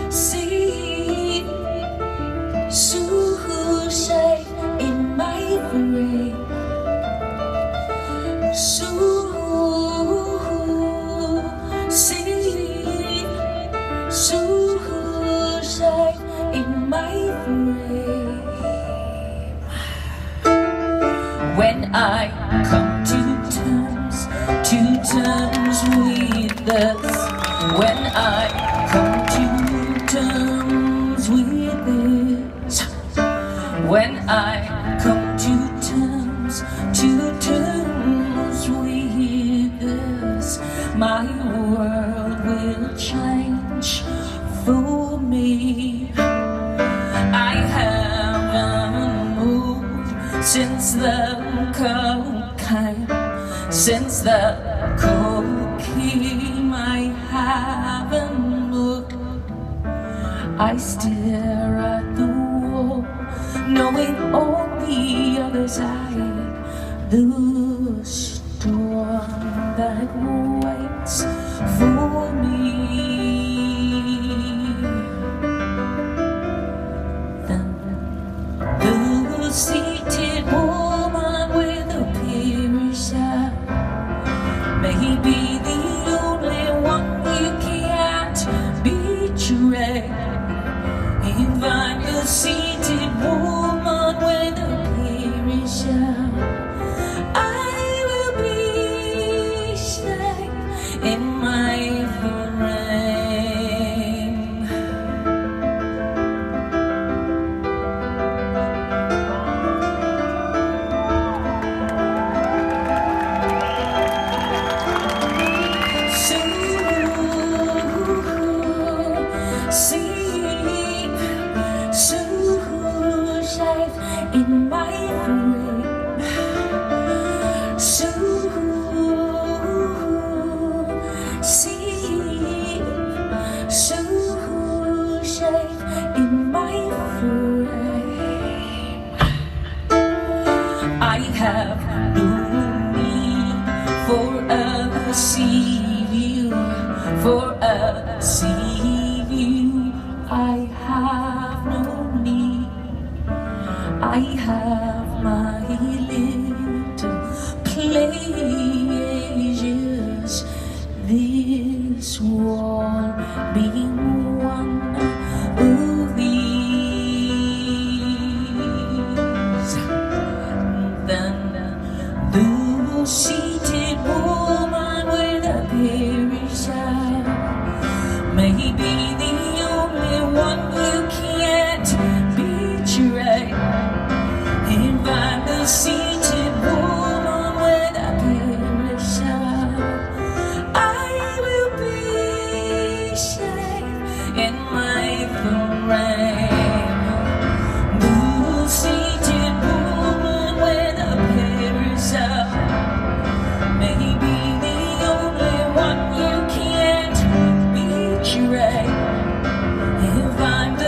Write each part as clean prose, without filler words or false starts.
Succeed, suicide in my brain. Succeed, suicide in my brain. When I come to terms with this, when I come to terms with this, when I come to terms with this, my world will change for me. I haven't moved since the cocaine, since the cocaine. I haven't looked. I stare at the wall, knowing on the other side the storm that waits for me. Then the seated woman with a piercer may be the only one you can't betray. If I'm the seated woman with a piercer, I will be safe in my frame. Suicide in my brain. Suicide in my brain. I have no need for a sea view, for a sea view. I have no need. I have my little pleasures. This wall being one of these. Then the seated woman with a piercer may be the only one you can't betray. If I'm the seated woman with a piercer, I will be safe in my frame. The seated woman with a piercer may be the only one you can't betray. If I'm the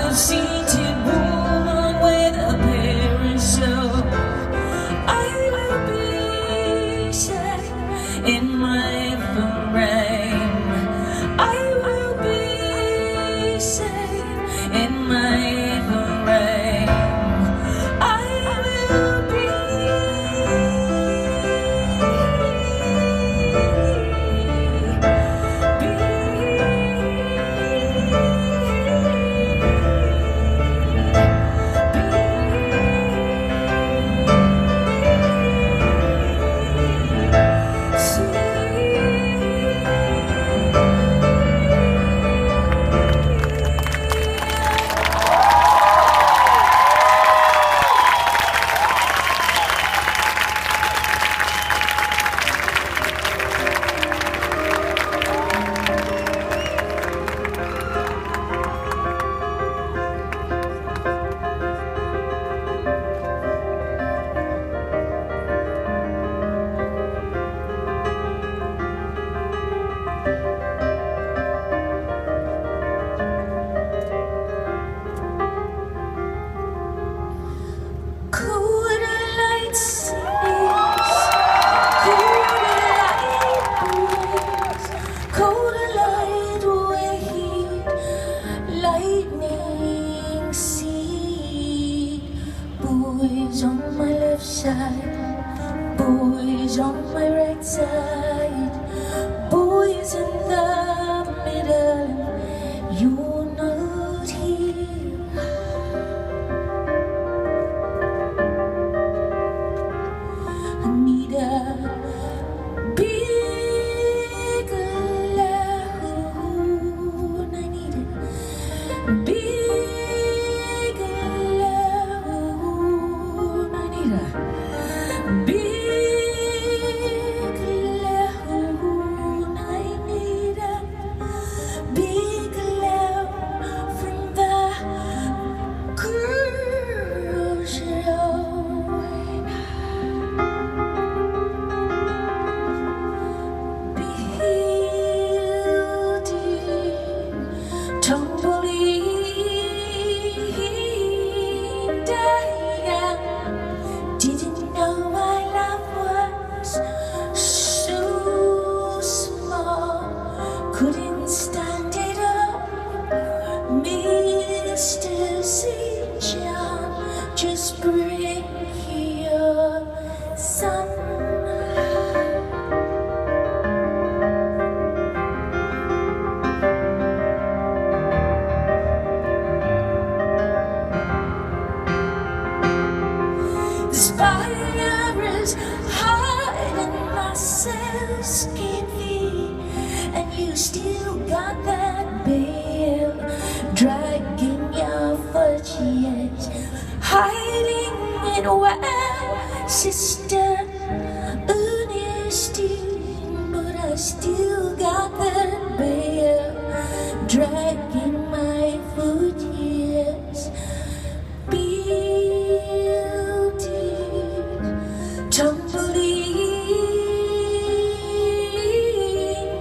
side, boys in the middle, you're not here. I need a big loan. I need a big loan. I need a big loan. I need a big loan from the cruise line. Building, tumbling down. Didn't know my love was so small. Couldn't stand it up, Mr. St. John. Just bring your son. The fire is hiding myself skinny, and you still got that bell dragging your foot, yes, hiding in well, Sister Ernestine, but I still got that bell dragging my foot, yes. Tumbling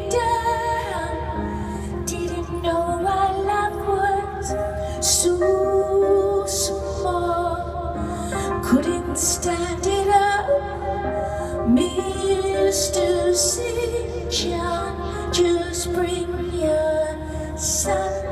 down, didn't know my love was so small. Couldn't stand it up, Mr. St. John. Just bring your son.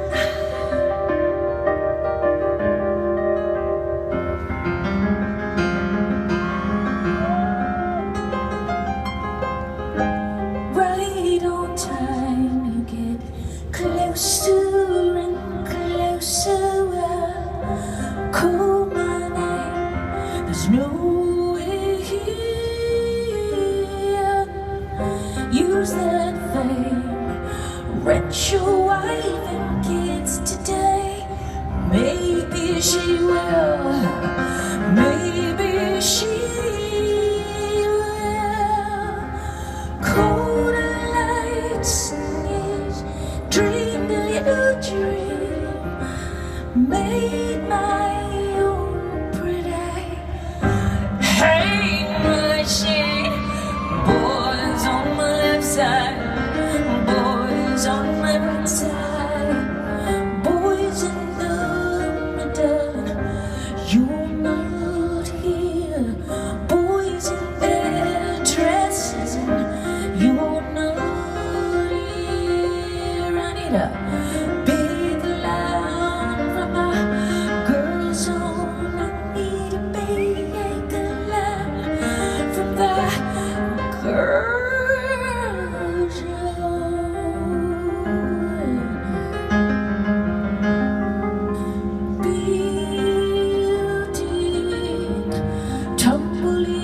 Closer and closer, call my name. There's no way here. Use that thing, rent your wife and kids today. Maybe she will, maybe she will. Cold lights dreamed a little dream, made my own pretty hate machine. Boys on my left side, boys on my right side, boys in the middle, you're not here. Boys in their dresses, you're not a big lamb from a girl's own. I need a big lamb from the girl's own. Building, tumbling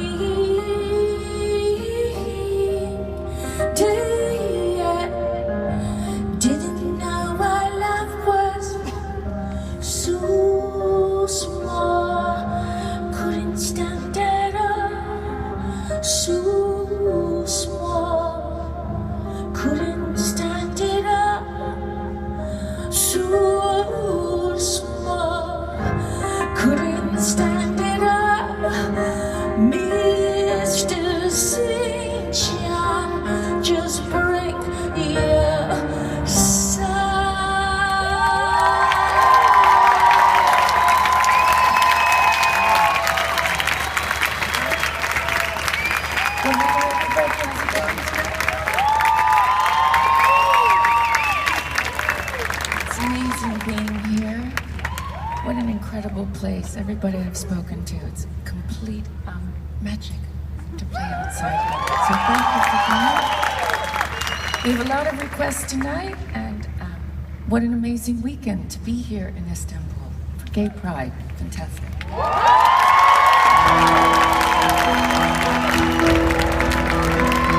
down. Didn't know my love was so small. Couldn't stand it up, so small. Couldn't stand it up, so small. Couldn't stand it up, Mr. St. John. Just break your It's amazing being here. What an incredible place. Everybody I've spoken to, it's complete magic. to play outside here. So thank you for coming. We have a lot of requests tonight, and what an amazing weekend to be here in Istanbul for Gay Pride. Fantastic.